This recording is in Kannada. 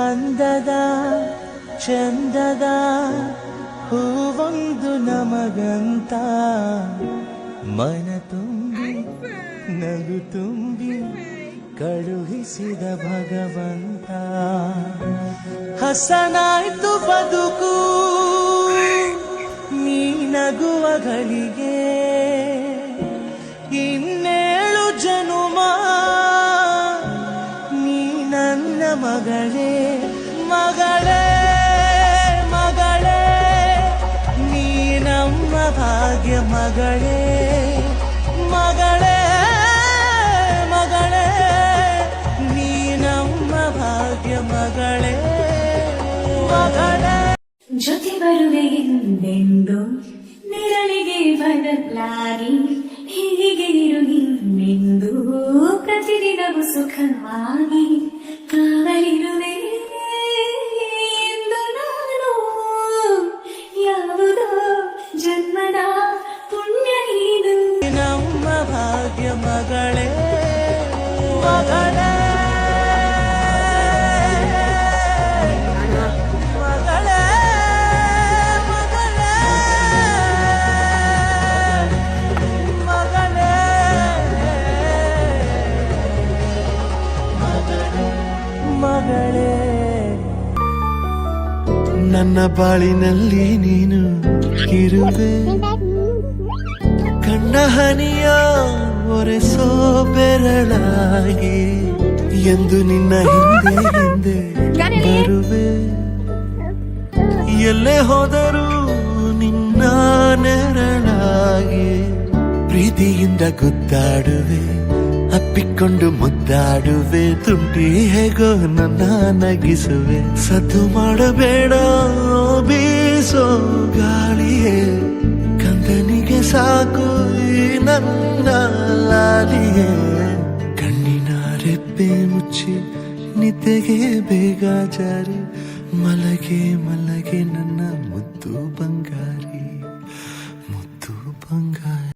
ಅಂದದ ಚಂದದ ಹೂವೊಂದು ನಮಗಂತ ಮನ ತುಂಬಿ ನಗು ತುಂಬಿ ಕಳುಹಿಸಿದ ಭಗವಂತ ಹಸನಾಯ್ತು ಬದುಕು ನೀ ನಗುವ ಗಳಿಗೆ ಇನ್ನೇಳು ಜನುಮ ನೀ ನನ್ನ ಮಗಳೇ ಮಗಳೇ ಮಗಳೇ ನೀ ನಮ್ಮ ಭಾಗ್ಯ ಮಗಳೇ ಮಗಳೇ ಮಗಳೇ ನೀ ನಮ್ಮ ಭಾಗ್ಯ ಮಗಳೇ ಮಗಳೇ ಜೊತೆ ಬರುವೆ ಎಂದೆಂದು ನಿರಳಿಗೆ ಬದಲಾಗಿ ಹೀಗೆ ಇರು ನಿನ್ನೆಂದು ಪ್ರತಿದಿನವೂ ಸುಖವಾಗಿ ಕಾವಲಿರುವೆ ಎಂದು ನಾನು ಯಾವುದೋ ಜನ್ಮದ ಪುಣ್ಯ ಇದು ನಮ್ಮ ಭಾಗ್ಯ ಮಗಳೇ ಮಗಳೇ ಮಗಳೇ ಮಗಳೇ ಮಗಳೇ ಮಗಳೇ ನನ್ನ ಬಾಳಿನಲ್ಲಿ ನೀನು ಇರುವೆ ಕಣ್ಣ ಹನಿಯ ಒರೆಸೋ ಬೆರಳಾಗಿ ಎಂದು ನಿನ್ನ ಹಿಂದೆ ಹಿಂದೆ ಬರುವೆ ಎಲ್ಲೇ ಹೋದರೂ ನಿನ್ನ ನೆರಳಾಗಿ ಪ್ರೀತಿಯಿಂದ ಗುದ್ದಾಡುವೆ ಅಪ್ಪಿಕೊಂಡು ಮುದ್ದಾಡುವೆ ತುಂಟಿ ಹೇಗೋ ನನ್ನ ನಗಿಸುವೆ ಸದ್ದು ಮಾಡಬೇಡ ಬೀಸೋ ಗಾಳಿಯೇ ಕಂದನಿಗೆ ಸಾಕು ಈ ನನ್ನ ಲಾಲಿಯೇ ಕಣ್ಣಿನ ರೆಪ್ಪೆ ಮುಚ್ಚಿ ನಿದ್ದೆಗೆ ಬೇಗ ಜಾರಿ ಮಲಗೆ ಮಲಗೆ ನನ್ನ ಮುದ್ದು ಬಂಗಾರಿ ಮುದ್ದು ಬಂಗಾರಿ.